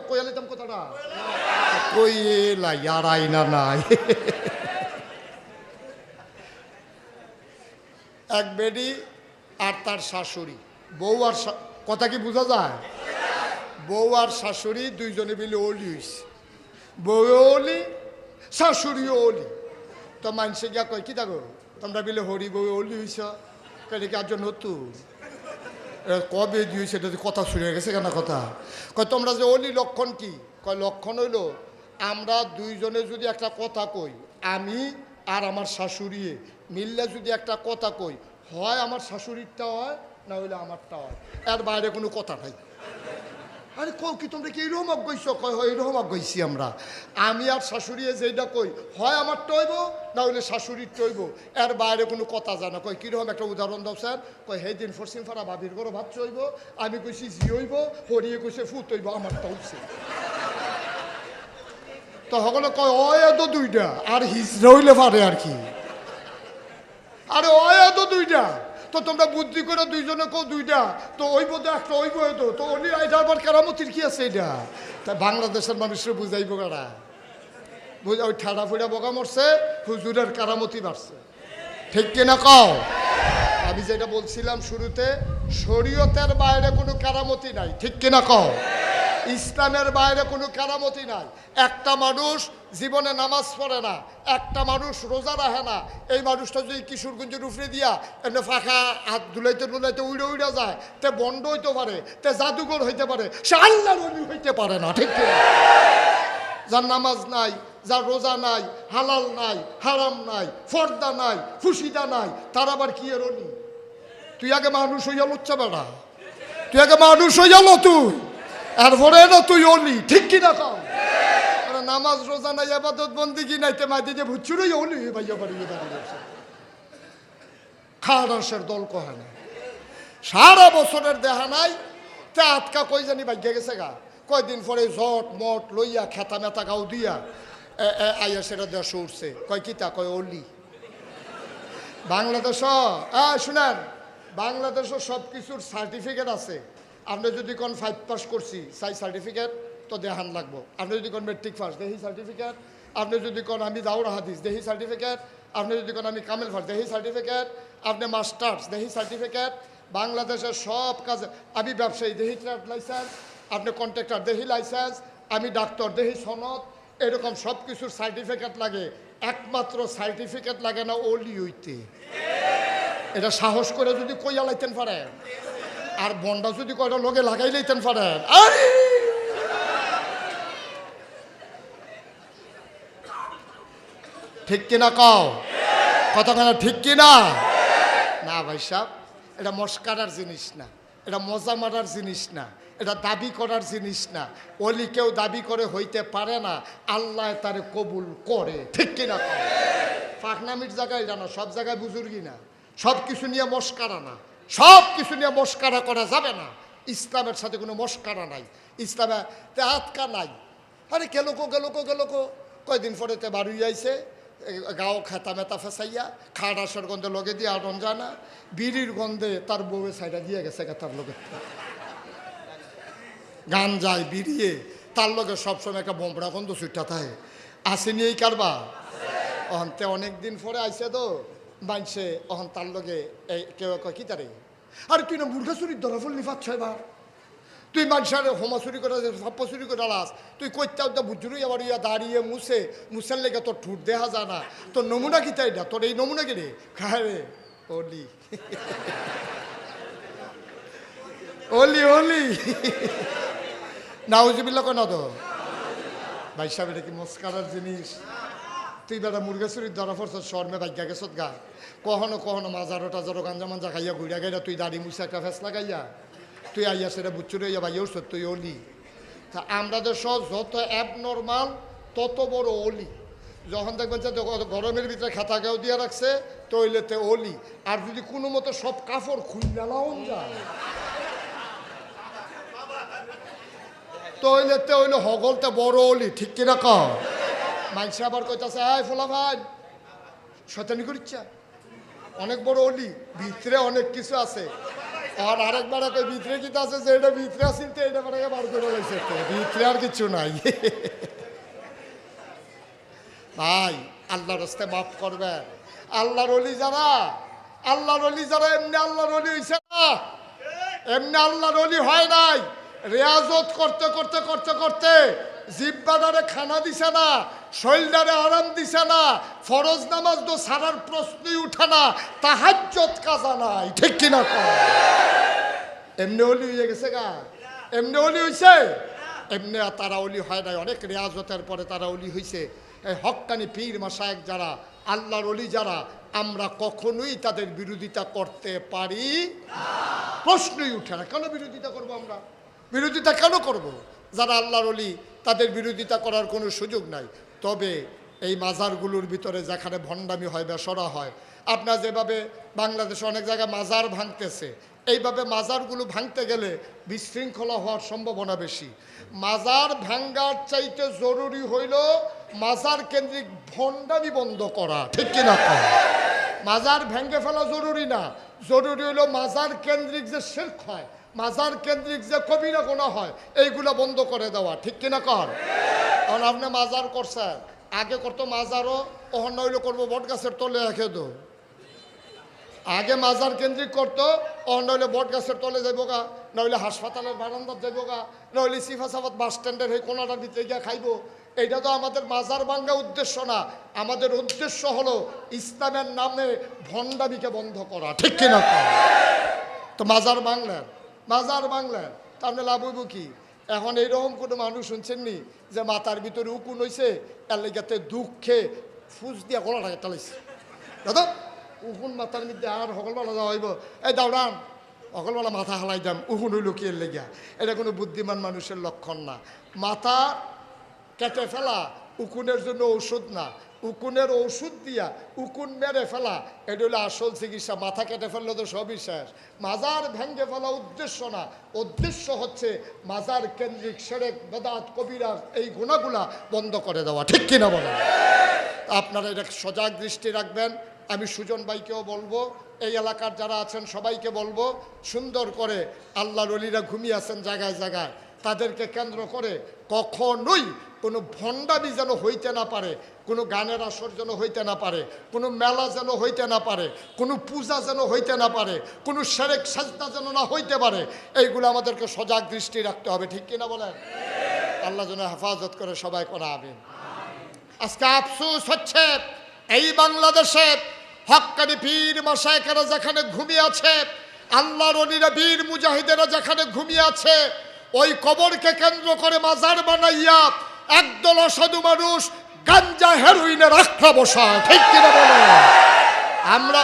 কইয়া লইতাম কথাটা কইলা আর আইনা নাই। এক বেডি আর তার শাশুড়ি, বউ আর কথা কি বোঝা যায়? বউ আর শাশুড়ি দুইজনে মিলে অলি হইছে, বউ অলি শাশুড়িও অলি। তো মানুষে গিয়া কয় কি থাকো তোমরা মিলে হরি বউ অলি হইছ কেন কি আর নতুন কবে দিয়েছে এটা কথা শুনে গেছে কেন কথা কয় তোমরা যে অলি লক্ষণ কি? কয় লক্ষণ হইল আমরা দুইজনে যদি একটা কথা কই, আমি আর আমার শাশুড়ি মিললে যদি একটা কথা কই, হয় আমার শাশুড়িরটা হয় না হইলে আমারটা হয়, এর বাইরে কোনো কথা নাই। আরে কও কি তোমরা কি এইরকম গইছ? কয় হয় এইরকম গইছি আমরা, আমি আর শাশুড়ি যেইটা কই হয় আমার টইব না হইলে শাশুড়ির টইব, এর বাইরে কোনো কথা জানা। কয় কীরকম একটা উদাহরণ দাও স্যার? কয় সেই দিন পশ্চিম ফাড়া ভাবির বড় ভাত চইব, আমি কইছি জি হইব, হরিয়ে কইছে ফুট হইব, আমারটা হইছে। তো সকলে কয় অয় তো দুইটা আর হিজড়া হইলে পারে আর কি, আরে অয় তো দুইটা, তো তোমরা বুদ্ধি করে দুইজনে কেউ দুইটা, তো ওইব তো একটা ওইব হইতো, তো অলি আইটা আবার কেরামতির কি আছে এটা? তা বাংলাদেশের মানুষরা বুঝাইব কারা? ওই ঠাডা ফুড়া বকা মরছে, হুজুরের কারামতি বাড়ছে, ঠিক কিনা কও? আমি যেটা বলছিলাম শুরুতে, শরীয়তের বাইরে কোনো কারামতি নাই, ঠিক কিনা কও? ইসলামের বাইরে কোনো কারামতি নাই। একটা মানুষ জীবনে নামাজ পড়ে না, একটা মানুষ রোজা রাখে না, এই মানুষটা যদি কিশোরগঞ্জের উফরে দিয়া এমনি ফাঁকা হাত দুলাইতে দুলাইতে উড়ে উড়ে যায়, তে বন্ড হইতে পারে, তে জাদুঘর হইতে পারে, সে আল্লাহর ওলি হইতে পারে না, ঠিক কিনা? যার নামাজ নাই, যার রোজা নাই, হালাল নাই, হারাম নাই, ফর্দা নাই, ফুসিদা নাই, তার আবার কি এর ওলি? তুই আগে মানুষ হইয়া লুচ্ছা বেড়া, তুই আগে মানুষ হইয়া লো, তুই এরপরে না তুই অলি, ঠিক কিনা কও? নামাজ রোজা নাই, আবাদত বন্দিগি নাই, তে মাইতে যে ভুচুরই অলি ভাইয়া বাড়িয়ে দাঁড়িয়ে খাওয়ার দল কহা না, সারা বছরের দেহা নাই, তে আটকা কই জানি ভাগ্যে গেছে গা, কয়দিন পরে জট মট লইয়া খেতা মেতা গাও দিয়া আইয়া সেটা দেশ উঠছে, কয় কিতা? কয় অলি। বাংলাদেশ শুনেন, বাংলাদেশও সব কিছুর সার্টিফিকেট আছে। আপনি যদি কোন 5 পাস করছি সাই সার্টিফিকেট তো দেখান লাগবো, আপনি যদি কোন মেট্রিক পাস দেহি সার্টিফিকেট, আপনি যদি কোন আমি দাউরা হাদিস দেহি সার্টিফিকেট, আপনি যদি কোন আমি কামেল ফাস দেহি সার্টিফিকেট, আপনি মাস্টার্স দেহি সার্টিফিকেট। বাংলাদেশের সব কাজে, আমি ব্যবসায়ী দেহি ট্রেড লাইসেন্স, আপনি কন্ট্রাক্টর দেহি লাইসেন্স, আমি ডাক্তার দেহি সনদ, এরকম সব কিছুর সার্টিফিকেট লাগে। একমাত্র সার্টিফিকেট লাগে না অলি হইতে। এটা সাহস করে যদি কইয়া লাইতেন পারেন, আর বন্ডা যদি কয়টা লোকে লাগাই লাইতেন পারেন, ঠিক কিনা কও? কতখানা ঠিক কিনা? না ভাই সাহেব, এটা মস্কারার জিনিস না, এটা মজা মারার জিনিস না, এটা দাবি করার জিনিস না। অলি কেউ দাবি করে হইতে পারে না, আল্লাহ তারে কবুল করে, ঠিক কিনা কও? ফাঁকনামির জায়গায় জানা, সব জায়গায় বুজুর্গি না, সব কিছু নিয়ে মস্কারা না, সব কিছু নিয়ে মস্কারা করা যাবে না। ইসলামের সাথে কোনো মস্কারা নাই, ইসলামে তে আটকা নাই। আরে গেলোকো কয়দিন পরে তে বাড়ি আইছে, গাও খেতা মেতা ফেসাইয়া খাড়াসের গন্ধে লগে দিয়ে আটন যায় না, বিড়ির গন্ধে তার বউয়ের সাইডা দিয়ে গেছে তার লগে, গান যায় বিড়িয়ে তার লগে সবসময় একটা বোমড়া গন্ধ ছুটটা থাকে। আসেনি এই কারবা? অহন্তে অনেকদিন পরে আইসে তো মানছে, অহন তার লগে এই কেউ কয় কি তারে, আরে তুই না মুরগা চুরির ধরা ফেললি 5-6 বার, তুই মানুষের হোমা চুরি করে সপ্পা চুরি করে আলাস, তুই কইতাও তো বুঝুরই আবার ইয়া দাঁড়িয়ে মুছের লেগে তোর ঠুট দেখা যায় না, তোর নমুনা কি তাই না? তোর এই নমুনা কি রে? খায় রে অলি, অলি অলি নাউজুবিল্লাহ কয় না তো ভাই সাহেব, এটা কি মস্কারার জিনিস? তুই বেটা মুরগা চুরির ধরা পড়ছ, শর্মে ভাগ্যা গেছত গা, কখনো মাজারো টাজারো গাঞ্জা মাঞ্জা খাইয়া ঘুরিয়া গাইয়া তুই দাড়ি মুছে একটা ফেস লাগাইয়া তুই আইয়া সেটা বুচ্চুর হইয়া ভাইয়া উঠছ, তুই অলি। তা আমাদের সব যত অ্যাবনর্মাল তত বড় অলি। যখন দেখবেন যে গরমের ভিতরে খাতা গাও দিয়ে রাখছে তৈলেতে অলি, আর যদি কোনো মতো সব কাপড় খুললাও যায় তৈলেতে হইলে হগলতে বড় অলি, ঠিক কিনা কও? মাইসে আবার কইতাছে আয় ফোলা ভাই শয়তানি করিচ্ছা, অনেক বড় অলি, ভিতরে অনেক কিছু আছে। আর আরেকবার কই ভিতরে কিতা আছে যে এটা ভিতরে আসিল তো এটা মানে বার করে লাইছে ভিতরে আর কিছু নাই ভাই আল্লাহর রাস্তে মাফ করবেন আল্লাহর ওলি যারা এমনি আল্লাহর ওলি হইছে না এমনি আল্লাহর ওলি হয় নাই রিয়াজত করতে করতে করতে করতে জিব্বাদারে খানা দিছে না শৈলদারে আরাম দিছে না ফরজ নামাজ তো সারার প্রশ্নই উঠে না তাহাজ্জুদ কাজা নাই ঠিক কিনা এমনি ওলি হয়ে গেছে গা এমনি ওলি হইছে এমনি তারা ওলি হয় নাই অনেক রিয়াজতের পরে তারা ওলি হইছে এই হক্কানি পীর মাশায়েখ যারা আল্লাহর ওলি যারা আমরা কখনোই তাদের বিরোধিতা করতে পারি প্রশ্নই উঠে না কেন বিরোধিতা করব আমরা বিরোধিতা কেন করব যারা আল্লাহর ওলি তাদের বিরোধিতা করার কোনো সুযোগ নাই তবে এই মাজারগুলোর ভিতরে যেখানে ভণ্ডামি হয় বেসরা হয় আপনার যেভাবে বাংলাদেশে অনেক জায়গায় মাজার ভাঙতেছে এইভাবে মাজারগুলো ভাঙতে গেলে বিশৃঙ্খলা হওয়ার সম্ভাবনা বেশি মাজার ভাঙ্গার চাইতে জরুরি হইল মাজার কেন্দ্রিক ভণ্ডামি বন্ধ করা ঠিক কিনা মাজার ভেঙে ফেলা জরুরি না জরুরি হইল মাজার কেন্দ্রিক যে শিরক হয় মাজার কেন্দ্রিক যে কবিরা গোনা হয় এইগুলো বন্ধ করে দেওয়া ঠিক কিনা কর কারণ আপনি মাজার করছেন আগে করতো মাজারও অহন্য হইলে করবো বট গাছের তলে রেখে দো আগে মাজার কেন্দ্রিক করতো অহন্য হইলে বট গাছের তলে যাইব গা নইলে হাসপাতালের বারান্দার যাইব গা নইলে সিফাসাবাদ বাস স্ট্যান্ডের এই কোনাটার ভিতরে গিয়া খাইব এইটা তো আমাদের মাজার ভাঙ্গা উদ্দেশ্য না আমাদের উদ্দেশ্য হলো ইসলামের নামে ভণ্ডামিকে বন্ধ করা ঠিক কিনা তো মাজার বাংলার তাহলে লাভ হইব কি এখন এইরকম কোনো মানুষ শুনছেননি যে মাথার ভিতরে উকুন হয়েছে এর লেগাতে দুঃখে ফুস দিয়া গলাটাকে টালাইছে দাদা উকুন মাথার মধ্যে আর সকলবেলা যাওয়া হইব এই দাওড়ান সকলবেলা মাথা হালাই দাম উকুন হইল কি এর লেগা এটা কোনো বুদ্ধিমান মানুষের লক্ষণ না মাথা কেটে ফেলা উকুনের জন্য ঔষধ না উকুনের ঔষধ দিয়া উকুন মেরে ফেলা এটা হলো আসল চিকিৎসা মাথা কেটে ফেললে তো সবই শেষ মাজার ভেঙে ফেলা উদ্দেশ্য না উদ্দেশ্য হচ্ছে মাজার কেন্দ্রিক শিরক বেদাত কবিরা এই গুণাগুলা বন্ধ করে দেওয়া ঠিক কিনা বলেন আপনারা এটা সজাগ দৃষ্টি রাখবেন আমি সুজন ভাইকেও বলবো এই এলাকার যারা আছেন সবাইকে বলবো সুন্দর করে আল্লাহর ওলিরা ঘুমিয়ে আছেন জায়গায় জায়গায় তাদেরকে কেন্দ্র করে কখনোই কোনো ভণ্ডামি যেন হইতে না পারে কোনো গানের আসর যেন হইতে না পারে কোনো মেলা যেন হইতে না পারে কোনো পূজা যেন হইতে না পারে কোনো শিরক সাজদা যেন না হইতে পারে এইগুলো আমাদেরকে সজাগ দৃষ্টি রাখতে হবে ঠিক কিনা বলেন আল্লাহ যেন হেফাজত করে সবাই করা আমিন আজকে আফসোস হচ্ছে এই বাংলাদেশে হক্কানি পীর মাশায়েখেরা যেখানে ঘুমিয়ে আছে আল্লাহর ওলিরা বীর মুজাহিদেরা যেখানে ঘুমিয়ে আছে ওই কবরকে কেন্দ্র করে মাজার বানাইয়া একদল অসাধু মানুষ গাঞ্জা হেরোইনের আখড়া বসায় ঠিক কিনা বলে আমরা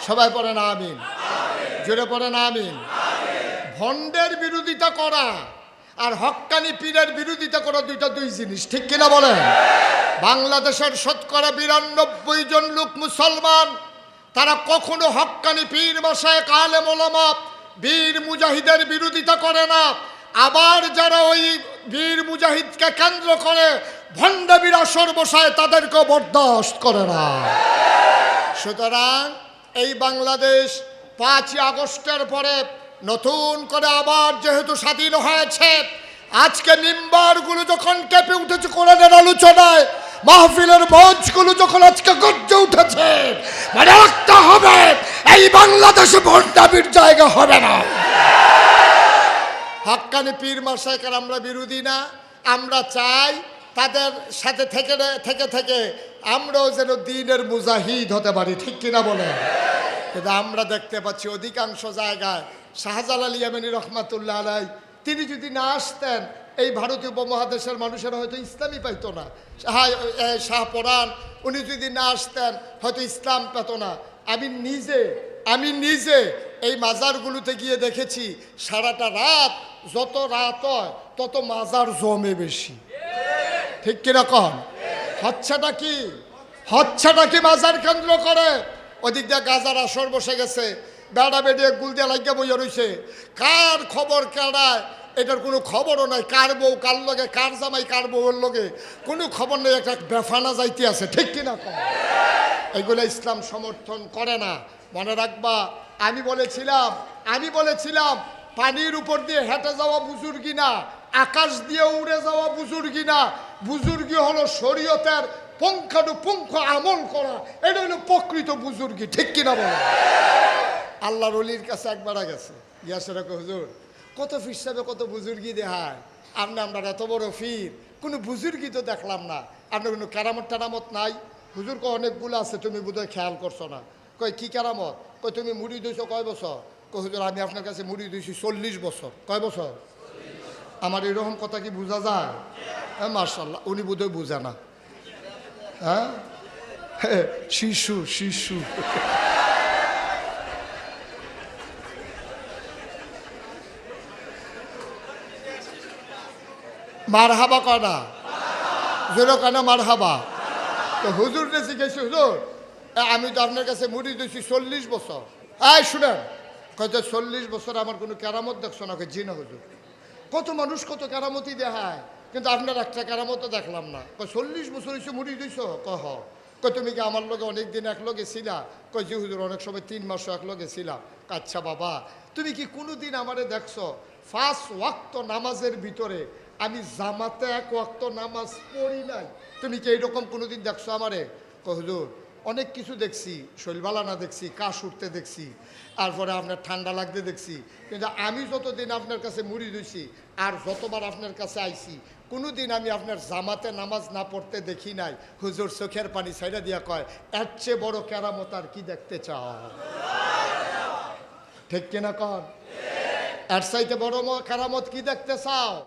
সবাই পড়েন আমিন জোরে পড়েন আমিন ভণ্ডের বিরোধিতা করা আর হক্কানি পীরের বিরোধিতা করা দুই জিনিস ঠিক কিনা বলেন বাংলাদেশের শতকরা 92 জন লোক মুসলমান তারা কখনো হক্কানি পীর মাশায়েখ আলেম ওলামা বীর মুজাহিদের বিরোধিতা করে না আবার যারা ওই বীর মুজাহিদকে কেন্দ্র করে ভণ্ডামির আসর বসায় তাদেরকেও বরদাস্ত করে না সুতরাং এই বাংলাদেশ 5ই আগস্টের পরে নতুন করে আবার যেহেতু স্বাধীন হয়েছে আজকে মিম্বারগুলো যখন কেঁপে উঠেছে কোরআনের আলোচনায় মাহফিলের মঞ্চগুলো যখন আজকে গর্জে উঠেছে মানে রাখতে হবে এই বাংলাদেশে ভণ্ডামির জায়গা হবে না হক্কানি পীর মাশায়েখের আমরা বিরোধী না আমরা চাই তাদের সাথে থেকে আমরাও যেন দ্বীনের মুজাহিদ হতে পারি ঠিক কিনা বলেন কিন্তু আমরা দেখতে পাচ্ছি অধিকাংশ জায়গায় শাহজালাল ইয়ামানী রহমাতুল্লাহ আলাইহি তিনি যদি না আসতেন এই ভারতীয় উপমহাদেশের মানুষেরা হয়তো ইসলামই পাইতো না শাহপরাণ উনি যদি না আসতেন হয়তো ইসলাম পেত না আমি নিজে এই মাজারগুলোতে গিয়ে দেখেছি সারাটা রাত, যত রাত হয় তত মাজার জমে বেশি। ঠিক কিরকম? হচ্ছেটা কি? হচ্ছেটা কি মাজার কেন্দ্র করে? ওদিক দিয়ে গাজার আসর বসে গেছে, বেড়া বেড়িয়ে গুল দিয়ে লাগিয়ে বইয়া রয়েছে। কার খবর কেড়ায় এটার কোনো খবরও নাই। কার বউ কার লগে, কার জামাই কার বউয়ের লগে কোনো খবর নেই। একটা বেফানা যাইতে আছে। ঠিক কিনা কম? এগুলো ইসলাম সমর্থন করে না। মনে রাখবা, আমি বলেছিলাম পানির উপর দিয়ে হেঁটে যাওয়া বুজুর্গি না, আকাশ দিয়ে উড়ে যাওয়া বুজুর্গি না। বুজুর্গি হলো শরীয়তের পুঙ্খানুপুঙ্খ আমল করা, এটা হলো প্রকৃত বুজুর্গি। ঠিক কিনা বলো? আল্লাহর ওলির কাছে একবার গেছে, গিয়াছে রাখো হুজুর, কত ফির সাহেবে কত বুজুর্গি দেখায়, আমরা এত বড় ফির, কোনো বুজুর্গি তো দেখলাম না। আপনার কোনো কেরামত টেরামত নাই? হুজুর কয় অনেকগুলো আছে, তুমি বোধহয় খেয়াল করছো না। কয় কি কেরামত? কয় তুমি মুড়ি দিয়েছো কয় বছর? কয় হুজুর আমি আপনার কাছে মুড়ি দিয়েছি 40 বছর। কয় বছর? আমার এরকম কথা কি বোঝা যায়? হ্যাঁ মার্শাল্লাহ, উনি বোধহয় বোঝে না। হ্যাঁ শিশু শিশু। মার হাবা কনা জোরো কেন মার হাবা? তো হুজুর রে শিখেছি, হুজুর আমি তো আপনার কাছে মুড়ি দিয়েছি 40 বছর। শুনেন, কত 40 বছর আমার কোনো কেরামত দেখছো না? জি না হুজুর। কত মানুষ কত কেরামতই দেখায়, কিন্তু আপনার একটা কেরামতও দেখলাম না। 40 বছর হয়েছে মুড়ি দিয়েছ? কহ। তুমি কি আমার লগে অনেক দিন একলগে ছিলা? জি হুজুর অনেক সময় 3 মাসও একলগে ছিলাম। আচ্ছা বাবা, তুমি কি কোনো দিন আমারে দেখছো 5 ওয়াক্ত নামাজের ভিতরে আমি জামাতে 1 ওয়াক্ত নামাজ পড়ি নাই? তুমি কি এইরকম কোনোদিন দেখছো আমারে? হুজুর অনেক কিছু দেখছি, শৈলবালানা দেখছি, কাশ উঠতে দেখছি, তারপরে আপনার ঠান্ডা লাগতে দেখছি, কিন্তু আমি যতদিন আপনার কাছে মুড়ি দিয়েছি আর যতবার আপনার কাছে আইছি, কোনো দিন আমি আপনার জামাতে নামাজ না পড়তে দেখি নাই। হুজুর চোখের পানি ছাইড়া দিয়া কয়, এর চেয়ে বড় কেরামত আর কি দেখতে চাও? ঠিক কিনা কন? এর চাইতে বড় কেরামত কি দেখতে চাও?